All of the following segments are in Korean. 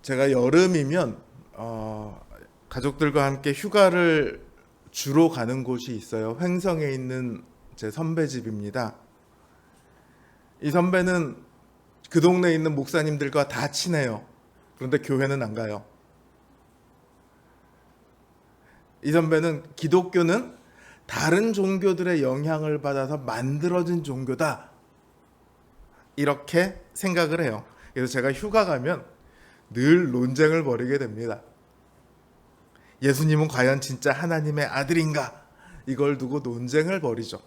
제가 여름이면 가족들과 함께 휴가를 주로 가는 곳이 있어요. 횡성에 있는 제 선배 집입니다. 이 선배는 그 동네에 있는 목사님들과 다 친해요. 그런데 교회는 안 가요. 이 선배는 기독교는 다른 종교들의 영향을 받아서 만들어진 종교다, 이렇게 생각을 해요. 그래서 제가 휴가 가면 늘 논쟁을 벌이게 됩니다. 예수님은 과연 진짜 하나님의 아들인가? 이걸 두고 논쟁을 벌이죠.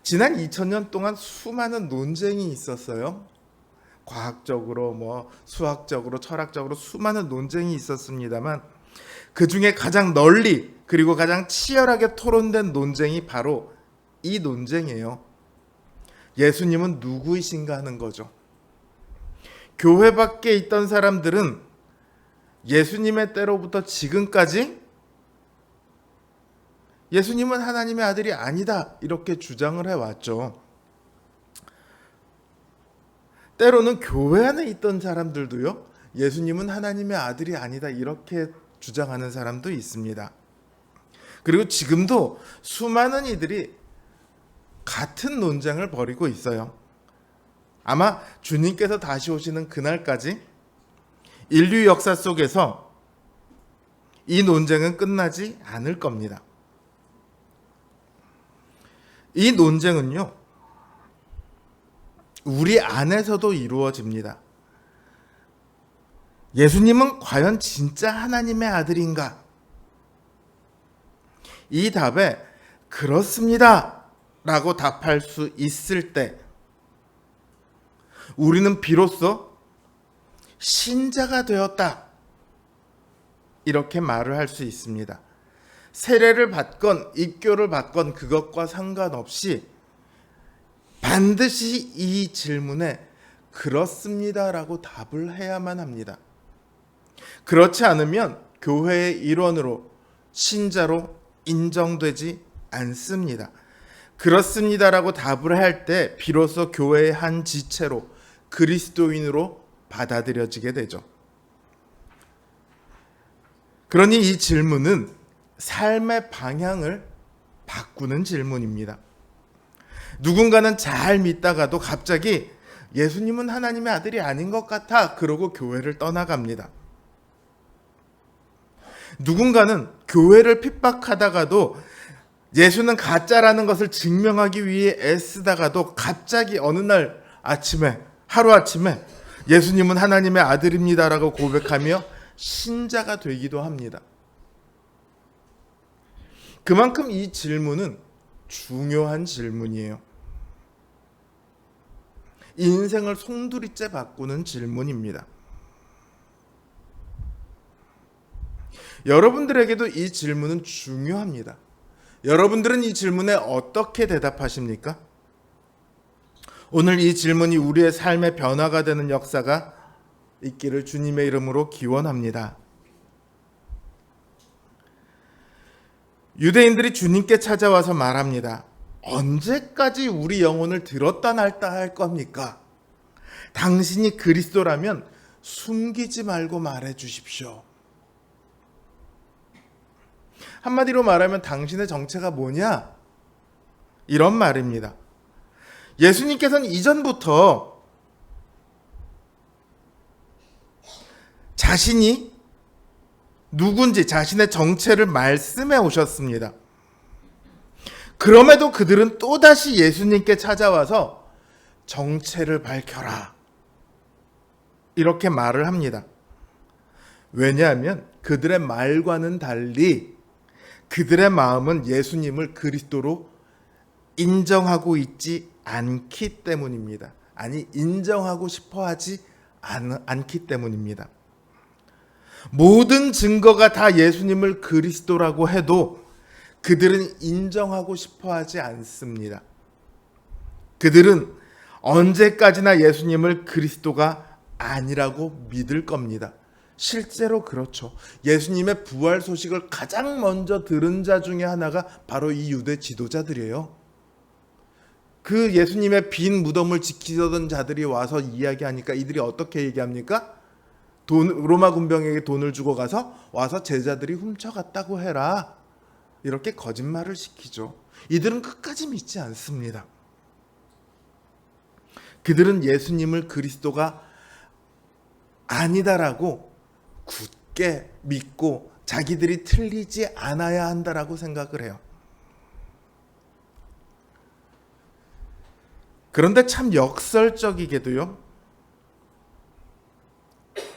지난 2000년 동안 수많은 논쟁이 있었어요. 과학적으로, 수학적으로, 철학적으로 수많은 논쟁이 있었습니다만, 그 중에 가장 널리 그리고 가장 치열하게 토론된 논쟁이 바로 이 논쟁이에요. 예수님은 누구이신가 하는 거죠. 교회 밖에 있던 사람들은 예수님의 때로부터 지금까지 예수님은 하나님의 아들이 아니다, 이렇게 주장을 해왔죠. 때로는 교회 안에 있던 사람들도요, 예수님은 하나님의 아들이 아니다, 이렇게 주장하는 사람도 있습니다. 그리고 지금도 수많은 이들이 같은 논쟁을 벌이고 있어요. 아마 주님께서 다시 오시는 그날까지 인류 역사 속에서 이 논쟁은 끝나지 않을 겁니다. 이 논쟁은요, 우리 안에서도 이루어집니다. 예수님은 과연 진짜 하나님의 아들인가? 이 답에 그렇습니다 라고 답할 수 있을 때 우리는 비로소 신자가 되었다, 이렇게 말을 할 수 있습니다. 세례를 받건 입교를 받건 그것과 상관없이 반드시 이 질문에 그렇습니다라고 답을 해야만 합니다. 그렇지 않으면 교회의 일원으로, 신자로 인정되지 않습니다. 그렇습니다라고 답을 할 때 비로소 교회의 한 지체로, 그리스도인으로 받아들여지게 되죠. 그러니 이 질문은 삶의 방향을 바꾸는 질문입니다. 누군가는 잘 믿다가도 갑자기 예수님은 하나님의 아들이 아닌 것 같아, 그러고 교회를 떠나갑니다. 누군가는 교회를 핍박하다가도 예수는 가짜라는 것을 증명하기 위해 애쓰다가도 갑자기 어느 날 아침에, 하루아침에 예수님은 하나님의 아들입니다라고 고백하며 신자가 되기도 합니다. 그만큼 이 질문은 중요한 질문이에요. 인생을 송두리째 바꾸는 질문입니다. 여러분들에게도 이 질문은 중요합니다. 여러분들은 이 질문에 어떻게 대답하십니까? 오늘 이 질문이 우리의 삶의 변화가 되는 역사가 있기를 주님의 이름으로 기원합니다. 유대인들이 주님께 찾아와서 말합니다. 언제까지 우리 영혼을 들었다 놨다 할 겁니까? 당신이 그리스도라면 숨기지 말고 말해 주십시오. 한마디로 말하면 당신의 정체가 뭐냐? 이런 말입니다. 예수님께서는 이전부터 자신이 누군지 자신의 정체를 말씀해 오셨습니다. 그럼에도 그들은 또다시 예수님께 찾아와서 정체를 밝혀라, 이렇게 말을 합니다. 왜냐하면 그들의 말과는 달리 그들의 마음은 예수님을 그리스도로 인정하고 있지 않기 때문입니다. 아니, 인정하고 싶어 하지 않기 때문입니다. 모든 증거가 다 예수님을 그리스도라고 해도 그들은 인정하고 싶어 하지 않습니다. 그들은 언제까지나 예수님을 그리스도가 아니라고 믿을 겁니다. 실제로 그렇죠. 예수님의 부활 소식을 가장 먼저 들은 자 중에 하나가 바로 이 유대 지도자들이에요. 그 예수님의 빈 무덤을 지키던 자들이 와서 이야기하니까 이들이 어떻게 얘기합니까? 로마 군병에게 돈을 주고 와서 제자들이 훔쳐갔다고 해라. 이렇게 거짓말을 시키죠. 이들은 끝까지 믿지 않습니다. 그들은 예수님을 그리스도가 아니다라고 굳게 믿고 자기들이 틀리지 않아야 한다라고 생각을 해요. 그런데 참 역설적이게도요,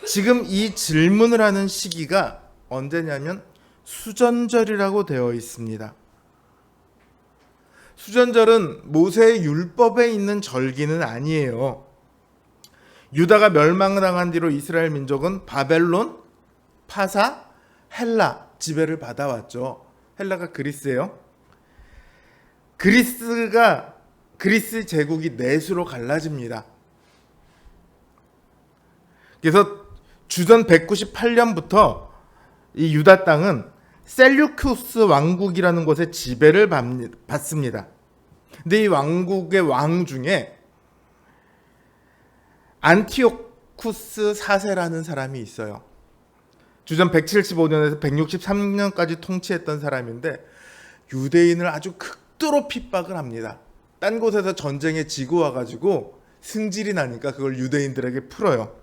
지금 이 질문을 하는 시기가 언제냐면 수전절이라고 되어 있습니다. 수전절은 모세의 율법에 있는 절기는 아니에요. 유다가 멸망당한 뒤로 이스라엘 민족은 바벨론, 파사, 헬라 지배를 받아왔죠. 헬라가 그리스예요. 그리스 제국이 넷으로 갈라집니다. 그래서 주전 198년부터 이 유다 땅은 셀류쿠스 왕국이라는 곳에 지배를 받습니다. 근데 이 왕국의 왕 중에 안티오쿠스 4세라는 사람이 있어요. 주전 175년에서 163년까지 통치했던 사람인데 유대인을 아주 극도로 핍박을 합니다. 딴 곳에서 전쟁에 지고 와가지고 승질이 나니까 그걸 유대인들에게 풀어요.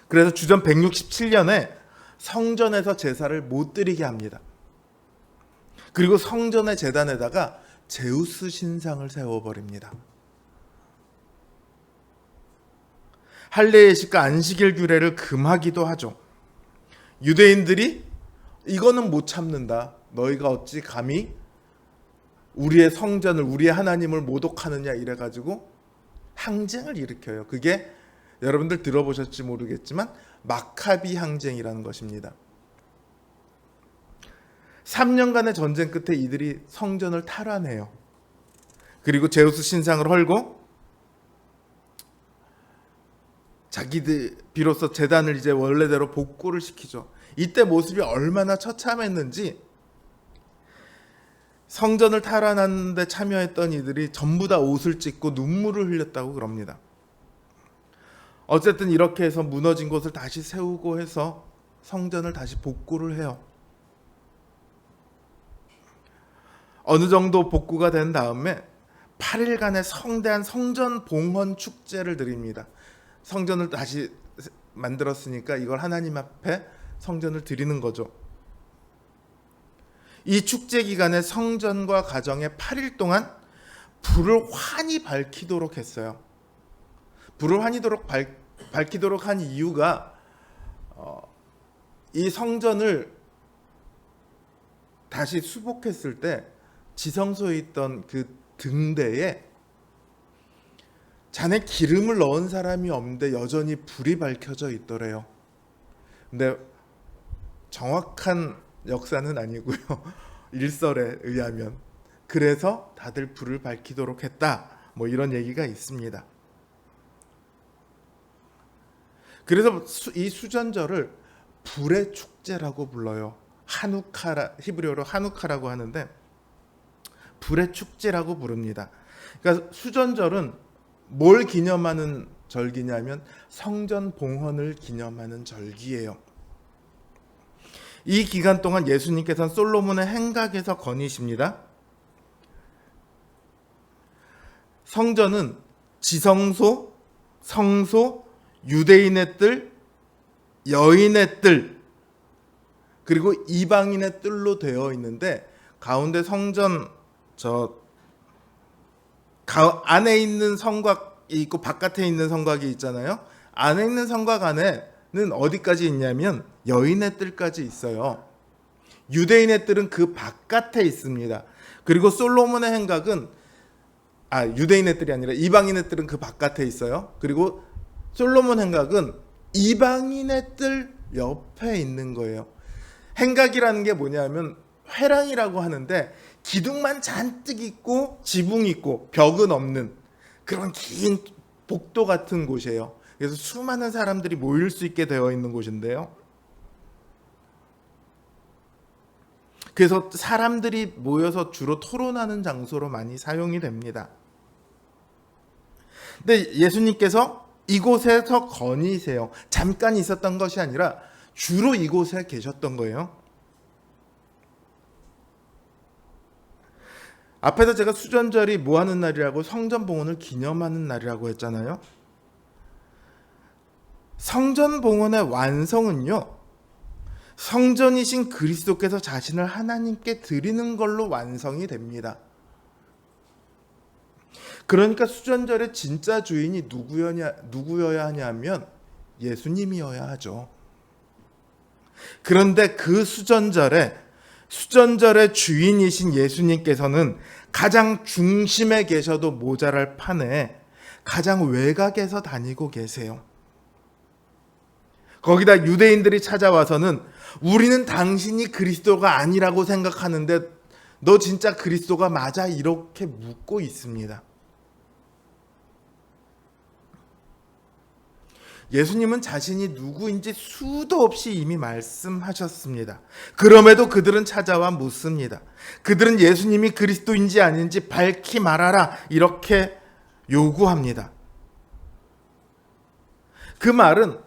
그래서 주전 167년에 성전에서 제사를 못 드리게 합니다. 그리고 성전의 제단에다가 제우스 신상을 세워버립니다. 할례예식과 안식일 규례를 금하기도 하죠. 유대인들이 이거는 못 참는다. 너희가 어찌 감히 우리의 성전을, 우리의 하나님을 모독하느냐 이래가지고 항쟁을 일으켜요. 그게 여러분들 들어보셨지 모르겠지만 마카비 항쟁이라는 것입니다. 3년간의 전쟁 끝에 이들이 성전을 탈환해요. 그리고 제우스 신상을 헐고 자기들 비로소 제단을 이제 원래대로 복구를 시키죠. 이때 모습이 얼마나 처참했는지 성전을 탈환하는 데 참여했던 이들이 전부 다 옷을 찢고 눈물을 흘렸다고 그럽니다. 어쨌든 이렇게 해서 무너진 곳을 다시 세우고 해서 성전을 다시 복구를 해요. 어느 정도 복구가 된 다음에 8일간의 성대한 성전 봉헌 축제를 드립니다. 성전을 다시 만들었으니까 이걸 하나님 앞에 성전을 드리는 거죠. 이 축제 기간에 성전과 가정에 8일 동안 불을 환히 밝히도록 했어요. 불을 환히 밝히도록 한 이유가 이 성전을 다시 수복했을 때 지성소에 있던 그 등대에 잔에 기름을 넣은 사람이 없는데 여전히 불이 밝혀져 있더래요. 근데 정확한 역사는 아니고요. 일설에 의하면. 그래서 다들 불을 밝히도록 했다. 뭐 이런 얘기가 있습니다. 그래서 이 수전절을 불의 축제라고 불러요. 히브리어로 하누카라고 하는데 불의 축제라고 부릅니다. 그러니까 수전절은 뭘 기념하는 절기냐면 성전 봉헌을 기념하는 절기예요. 이 기간 동안 예수님께서는 솔로몬의 행각에서 거니십니다. 성전은 지성소, 성소, 유대인의 뜰, 여인의 뜰, 그리고 이방인의 뜰로 되어 있는데 가운데 성전 안에 있는 성곽이 있고 바깥에 있는 성곽이 있잖아요. 안에 있는 성곽 안에는 어디까지 있냐면 여인의 뜰까지 있어요. 유대인의 뜰은 그 바깥에 있습니다. 그리고 솔로몬의 행각은 유대인의 뜰이 아니라 이방인의 뜰은 그 바깥에 있어요. 그리고 솔로몬 행각은 이방인의 뜰 옆에 있는 거예요. 행각이라는 게 뭐냐면 회랑이라고 하는데 기둥만 잔뜩 있고 지붕 있고 벽은 없는 그런 긴 복도 같은 곳이에요. 그래서 수많은 사람들이 모일 수 있게 되어 있는 곳인데요. 그래서 사람들이 모여서 주로 토론하는 장소로 많이 사용이 됩니다. 근데 예수님께서 이곳에서 거니세요. 잠깐 있었던 것이 아니라 주로 이곳에 계셨던 거예요. 앞에서 제가 수전절이 뭐 하는 날이라고 성전 봉헌을 기념하는 날이라고 했잖아요. 성전 봉헌의 완성은요, 성전이신 그리스도께서 자신을 하나님께 드리는 걸로 완성이 됩니다. 그러니까 수전절의 진짜 주인이 누구여야 하냐면 예수님이어야 하죠. 그런데 그 수전절의 주인이신 예수님께서는 가장 중심에 계셔도 모자랄 판에 가장 외곽에서 다니고 계세요. 거기다 유대인들이 찾아와서는 우리는 당신이 그리스도가 아니라고 생각하는데 너 진짜 그리스도가 맞아? 이렇게 묻고 있습니다. 예수님은 자신이 누구인지 수도 없이 이미 말씀하셨습니다. 그럼에도 그들은 찾아와 묻습니다. 그들은 예수님이 그리스도인지 아닌지 밝히 말하라 이렇게 요구합니다. 그 말은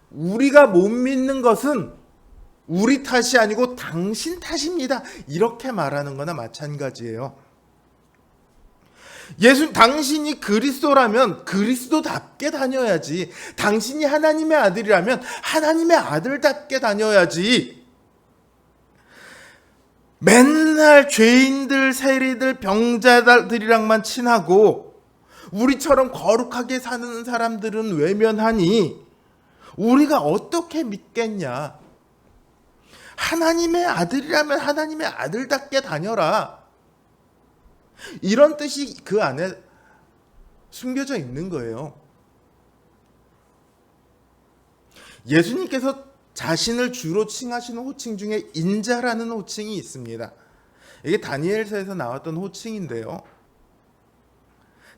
우리가 못 믿는 것은 우리 탓이 아니고 당신 탓입니다. 이렇게 말하는 거나 마찬가지예요. 당신이 그리스도라면 그리스도답게 다녀야지. 당신이 하나님의 아들이라면 하나님의 아들답게 다녀야지. 맨날 죄인들, 세리들, 병자들이랑만 친하고 우리처럼 거룩하게 사는 사람들은 외면하니 우리가 어떻게 믿겠냐. 하나님의 아들이라면 하나님의 아들답게 다녀라. 이런 뜻이 그 안에 숨겨져 있는 거예요. 예수님께서 자신을 주로 칭하시는 호칭 중에 인자라는 호칭이 있습니다. 이게 다니엘서에서 나왔던 호칭인데요.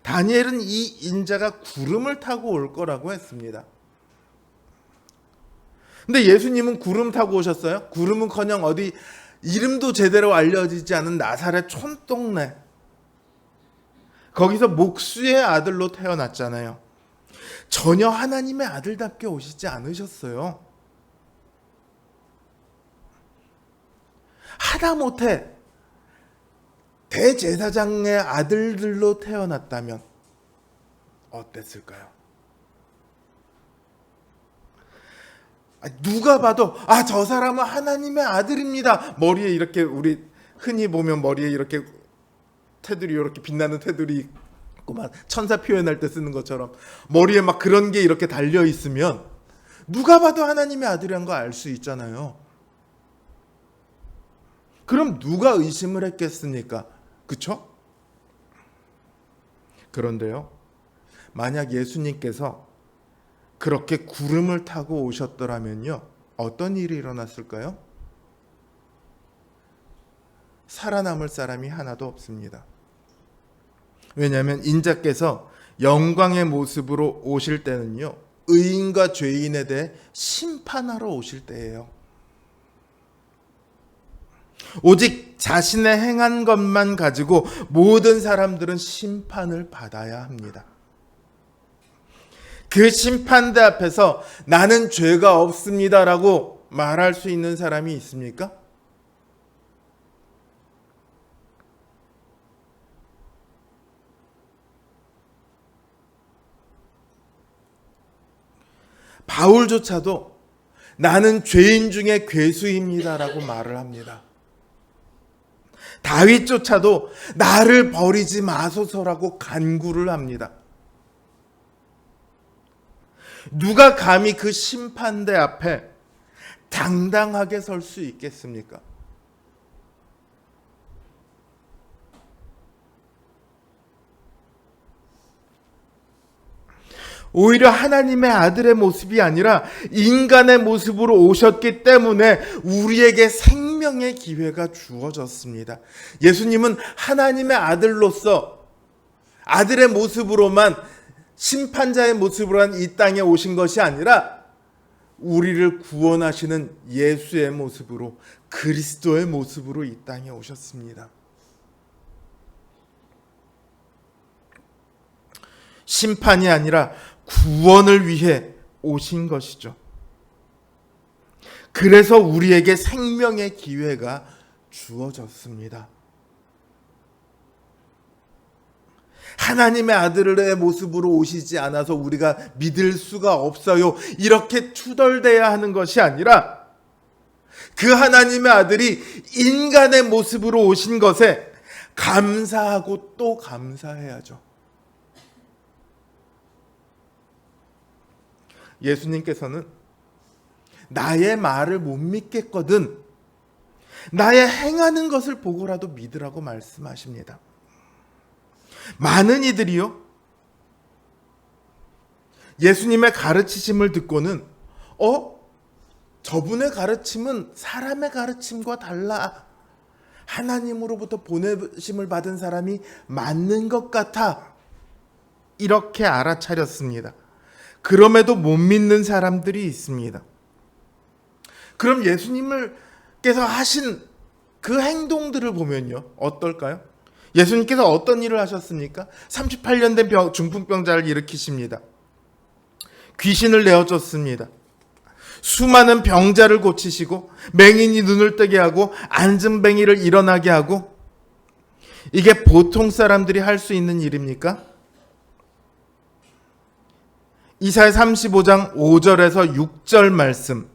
다니엘은 이 인자가 구름을 타고 올 거라고 했습니다. 근데 예수님은 구름 타고 오셨어요? 구름은커녕 어디 이름도 제대로 알려지지 않은 나사렛 촌동네, 거기서 목수의 아들로 태어났잖아요. 전혀 하나님의 아들답게 오시지 않으셨어요. 하다못해 대제사장의 아들들로 태어났다면 어땠을까요? 누가 봐도 저 사람은 하나님의 아들입니다. 머리에 이렇게 우리 흔히 보면 머리에 이렇게 테두리, 이렇게 빛나는 테두리 있고만 천사 표현할 때 쓰는 것처럼 머리에 막 그런 게 이렇게 달려 있으면 누가 봐도 하나님의 아들이란 거 알 수 있잖아요. 그럼 누가 의심을 했겠습니까? 그쵸? 그런데요, 만약 예수님께서 그렇게 구름을 타고 오셨더라면요, 어떤 일이 일어났을까요? 살아남을 사람이 하나도 없습니다. 왜냐하면 인자께서 영광의 모습으로 오실 때는요, 의인과 죄인에 대해 심판하러 오실 때예요. 오직 자신의 행한 것만 가지고 모든 사람들은 심판을 받아야 합니다. 그 심판대 앞에서 나는 죄가 없습니다라고 말할 수 있는 사람이 있습니까? 바울조차도 나는 죄인 중에 괴수입니다라고 말을 합니다. 다윗조차도 나를 버리지 마소서라고 간구를 합니다. 누가 감히 그 심판대 앞에 당당하게 설 수 있겠습니까? 오히려 하나님의 아들의 모습이 아니라 인간의 모습으로 오셨기 때문에 우리에게 생명의 기회가 주어졌습니다. 예수님은 하나님의 아들로서 아들의 모습으로만, 심판자의 모습으로만 이 땅에 오신 것이 아니라 우리를 구원하시는 예수의 모습으로, 그리스도의 모습으로 이 땅에 오셨습니다. 심판이 아니라 구원을 위해 오신 것이죠. 그래서 우리에게 생명의 기회가 주어졌습니다. 하나님의 아들의 모습으로 오시지 않아서 우리가 믿을 수가 없어요. 이렇게 투덜대야 하는 것이 아니라 그 하나님의 아들이 인간의 모습으로 오신 것에 감사하고 또 감사해야죠. 예수님께서는 나의 말을 못 믿겠거든 나의 행하는 것을 보고라도 믿으라고 말씀하십니다. 많은 이들이요, 예수님의 가르치심을 듣고는 저분의 가르침은 사람의 가르침과 달라. 하나님으로부터 보내심을 받은 사람이 맞는 것 같아. 이렇게 알아차렸습니다. 그럼에도 못 믿는 사람들이 있습니다. 그럼 예수님께서 하신 그 행동들을 보면요, 어떨까요? 예수님께서 어떤 일을 하셨습니까? 38년 된 중풍병자를 일으키십니다. 귀신을 내어쫓습니다. 수많은 병자를 고치시고 맹인이 눈을 뜨게 하고 안진뱅이를 일어나게 하고, 이게 보통 사람들이 할 수 있는 일입니까? 이사야 35장 5절에서 6절 말씀.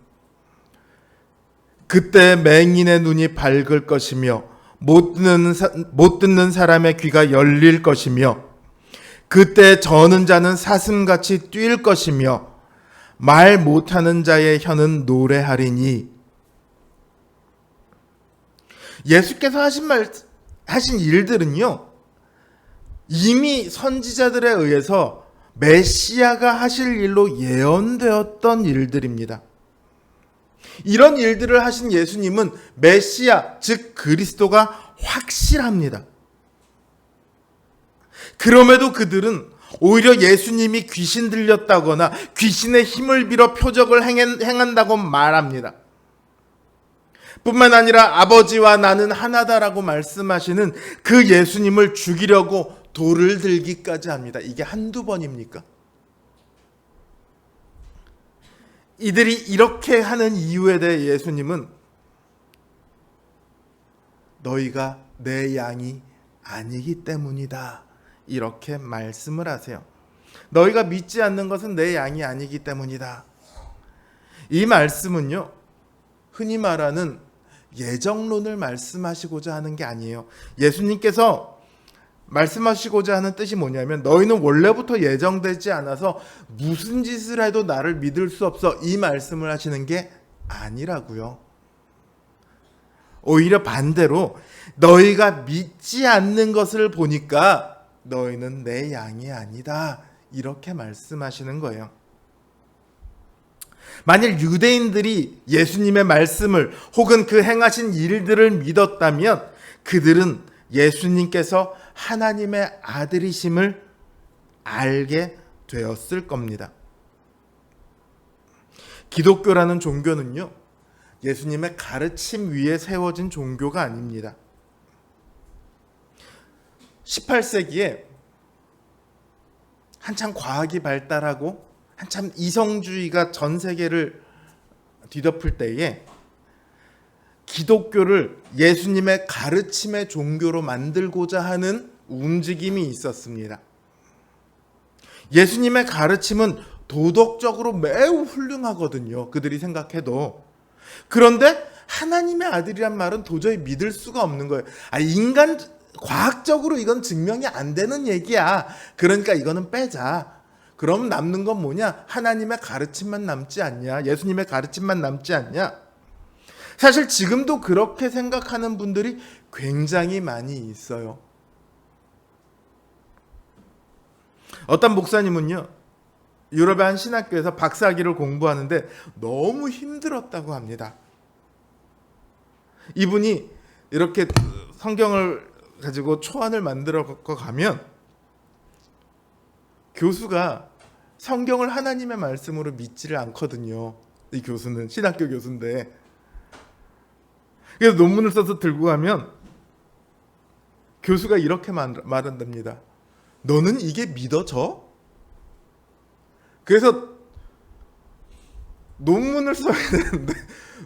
그때 맹인의 눈이 밝을 것이며 못 듣는 사람의 귀가 열릴 것이며 그때 저는 자는 사슴같이 뛸 것이며 말 못하는 자의 혀는 노래하리니. 예수께서 하신 일들은요, 이미 선지자들에 의해서 메시아가 하실 일로 예언되었던 일들입니다. 이런 일들을 하신 예수님은 메시아, 즉 그리스도가 확실합니다. 그럼에도 그들은 오히려 예수님이 귀신 들렸다거나 귀신의 힘을 빌어 표적을 행한다고 말합니다. 뿐만 아니라 아버지와 나는 하나다라고 말씀하시는 그 예수님을 죽이려고 돌을 들기까지 합니다. 이게 한두 번입니까? 이들이 이렇게 하는 이유에 대해 예수님은 너희가 내 양이 아니기 때문이다, 이렇게 말씀을 하세요. 너희가 믿지 않는 것은 내 양이 아니기 때문이다. 이 말씀은요, 흔히 말하는 예정론을 말씀하시고자 하는 게 아니에요. 예수님께서 말씀하시고자 하는 뜻이 뭐냐면, 너희는 원래부터 예정되지 않아서 무슨 짓을 해도 나를 믿을 수 없어, 이 말씀을 하시는 게 아니라고요. 오히려 반대로 너희가 믿지 않는 것을 보니까 너희는 내 양이 아니다, 이렇게 말씀하시는 거예요. 만일 유대인들이 예수님의 말씀을 혹은 그 행하신 일들을 믿었다면 그들은 예수님께서 하나님의 아들이심을 알게 되었을 겁니다. 기독교라는 종교는요, 예수님의 가르침 위에 세워진 종교가 아닙니다. 18세기에 한참 과학이 발달하고 한참 이성주의가 전 세계를 뒤덮을 때에 기독교를 예수님의 가르침의 종교로 만들고자 하는 움직임이 있었습니다. 예수님의 가르침은 도덕적으로 매우 훌륭하거든요, 그들이 생각해도. 그런데 하나님의 아들이란 말은 도저히 믿을 수가 없는 거예요. 과학적으로 이건 증명이 안 되는 얘기야. 그러니까 이거는 빼자. 그럼 남는 건 뭐냐? 하나님의 가르침만 남지 않냐? 예수님의 가르침만 남지 않냐? 사실 지금도 그렇게 생각하는 분들이 굉장히 많이 있어요. 어떤 목사님은요, 유럽의 한 신학교에서 박사학위를 공부하는데 너무 힘들었다고 합니다. 이분이 이렇게 성경을 가지고 초안을 만들어 가면 교수가 성경을 하나님의 말씀으로 믿지를 않거든요. 이 교수는 신학교 교수인데. 그래서 논문을 써서 들고 가면 교수가 이렇게 말한답니다. 너는 이게 믿어져? 그래서 논문을 써야 되는데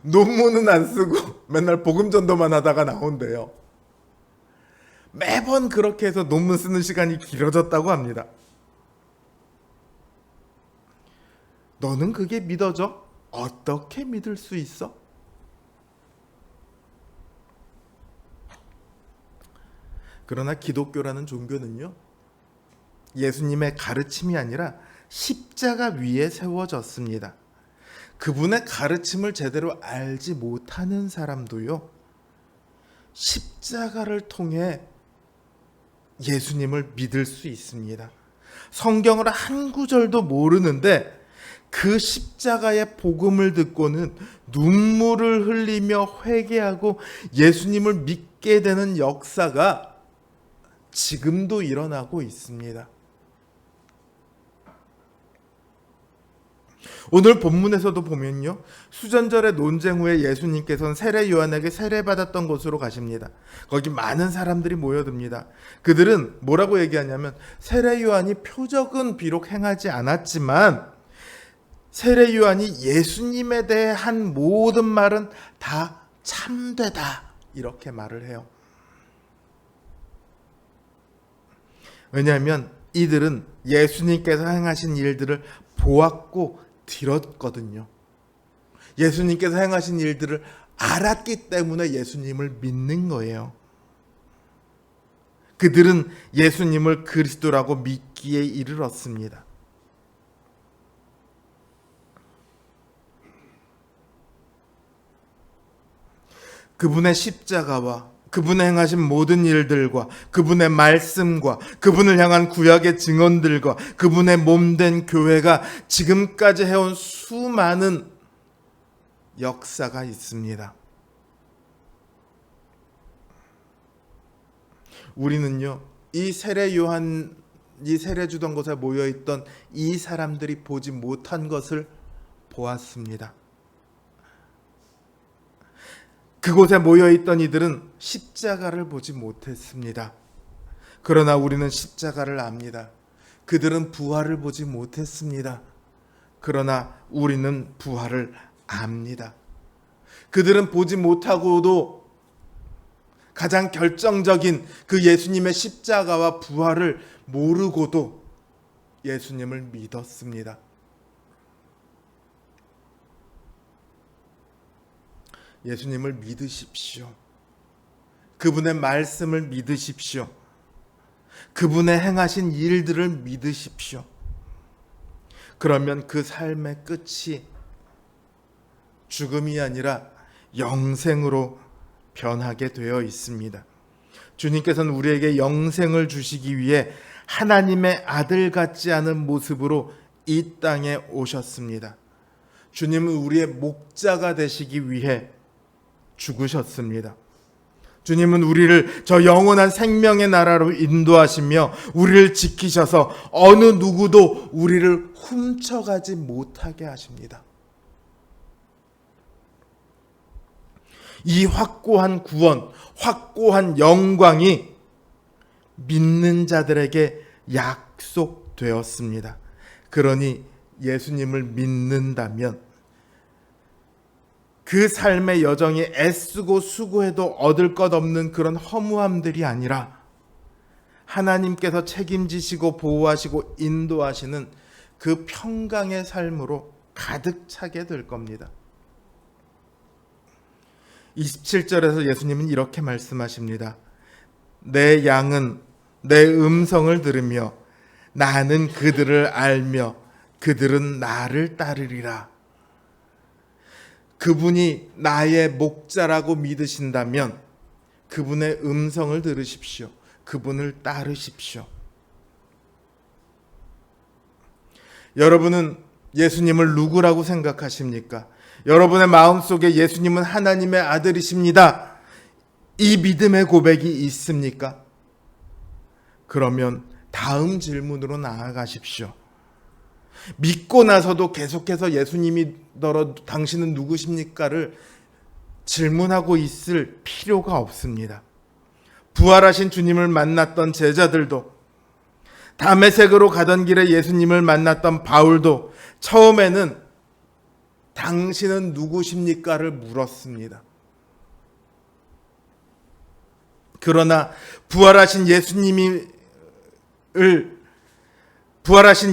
논문은 안 쓰고 맨날 복음 전도만 하다가 나온대요. 매번 그렇게 해서 논문 쓰는 시간이 길어졌다고 합니다. 너는 그게 믿어져? 어떻게 믿을 수 있어? 그러나 기독교라는 종교는요, 예수님의 가르침이 아니라 십자가 위에 세워졌습니다. 그분의 가르침을 제대로 알지 못하는 사람도요, 십자가를 통해 예수님을 믿을 수 있습니다. 성경을 한 구절도 모르는데 그 십자가의 복음을 듣고는 눈물을 흘리며 회개하고 예수님을 믿게 되는 역사가 지금도 일어나고 있습니다. 오늘 본문에서도 보면요, 수전절의 논쟁 후에 예수님께서는 세례 요한에게 세례받았던 곳으로 가십니다. 거기 많은 사람들이 모여듭니다. 그들은 뭐라고 얘기하냐면, 세례 요한이 표적은 비록 행하지 않았지만 세례 요한이 예수님에 대해 한 모든 말은 다 참되다, 이렇게 말을 해요. 왜냐하면 이들은 예수님께서 행하신 일들을 보았고 들었거든요. 예수님께서 행하신 일들을 알았기 때문에 예수님을 믿는 거예요. 그들은 예수님을 그리스도라고 믿기에 이르렀습니다. 그분의 십자가와 그분의 행하신 모든 일들과 그분의 말씀과 그분을 향한 구약의 증언들과 그분의 몸된 교회가 지금까지 해온 수많은 역사가 있습니다. 우리는요, 이 세례 요한이 세례 주던 곳에 모여있던 이 사람들이 보지 못한 것을 보았습니다. 그곳에 모여있던 이들은 십자가를 보지 못했습니다. 그러나 우리는 십자가를 압니다. 그들은 부활을 보지 못했습니다. 그러나 우리는 부활을 압니다. 그들은 보지 못하고도 가장 결정적인 그 예수님의 십자가와 부활을 모르고도 예수님을 믿었습니다. 예수님을 믿으십시오. 그분의 말씀을 믿으십시오. 그분의 행하신 일들을 믿으십시오. 그러면 그 삶의 끝이 죽음이 아니라 영생으로 변하게 되어 있습니다. 주님께서는 우리에게 영생을 주시기 위해 하나님의 아들 같지 않은 모습으로 이 땅에 오셨습니다. 주님은 우리의 목자가 되시기 위해 죽으셨습니다. 주님은 우리를 저 영원한 생명의 나라로 인도하시며 우리를 지키셔서 어느 누구도 우리를 훔쳐가지 못하게 하십니다. 이 확고한 구원, 확고한 영광이 믿는 자들에게 약속되었습니다. 그러니 예수님을 믿는다면 그 삶의 여정이 애쓰고 수고해도 얻을 것 없는 그런 허무함들이 아니라 하나님께서 책임지시고 보호하시고 인도하시는 그 평강의 삶으로 가득 차게 될 겁니다. 27절에서 예수님은 이렇게 말씀하십니다. 내 양은 내 음성을 들으며 나는 그들을 알며 그들은 나를 따르리라. 그분이 나의 목자라고 믿으신다면 그분의 음성을 들으십시오. 그분을 따르십시오. 여러분은 예수님을 누구라고 생각하십니까? 여러분의 마음속에 예수님은 하나님의 아들이십니다. 이 믿음의 고백이 있습니까? 그러면 다음 질문으로 나아가십시오. 믿고 나서도 계속해서 예수님이더러 당신은 누구십니까를 질문하고 있을 필요가 없습니다. 부활하신 주님을 만났던 제자들도, 다메섹으로 가던 길에 예수님을 만났던 바울도, 처음에는 당신은 누구십니까를 물었습니다. 그러나 부활하신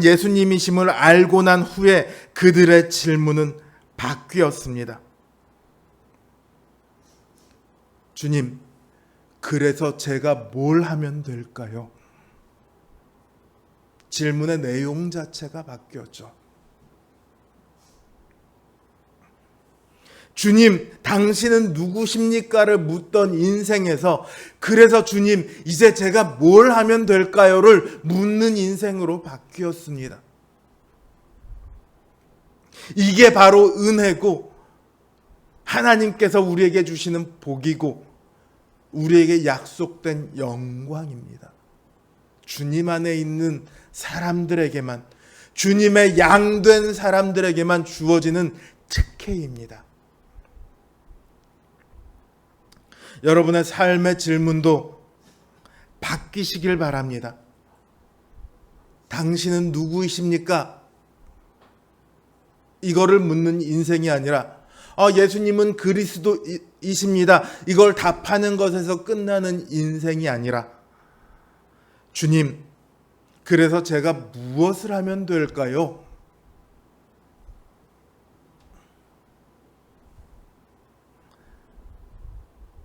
예수님이심을 알고 난 후에 그들의 질문은 바뀌었습니다. 주님, 그래서 제가 뭘 하면 될까요? 질문의 내용 자체가 바뀌었죠. 주님, 당신은 누구십니까를 묻던 인생에서 그래서 주님, 이제 제가 뭘 하면 될까요를 묻는 인생으로 바뀌었습니다. 이게 바로 은혜고 하나님께서 우리에게 주시는 복이고 우리에게 약속된 영광입니다. 주님 안에 있는 사람들에게만, 주님의 양된 사람들에게만 주어지는 특혜입니다. 여러분의 삶의 질문도 바뀌시길 바랍니다. 당신은 누구이십니까? 이거를 묻는 인생이 아니라 예수님은 그리스도이십니다. 이걸 답하는 것에서 끝나는 인생이 아니라 주님, 그래서 제가 무엇을 하면 될까요?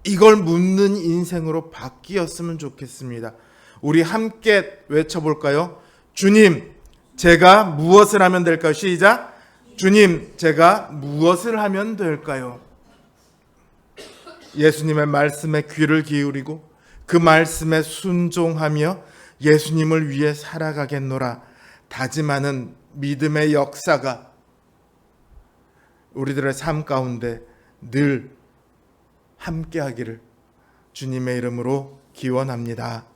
이걸 묻는 인생으로 바뀌었으면 좋겠습니다. 우리 함께 외쳐볼까요? 주님, 제가 무엇을 하면 될까요? 시작! 주님, 제가 무엇을 하면 될까요? 예수님의 말씀에 귀를 기울이고 그 말씀에 순종하며 예수님을 위해 살아가겠노라 다짐하는 믿음의 역사가 우리들의 삶 가운데 늘 함께하기를 주님의 이름으로 기원합니다.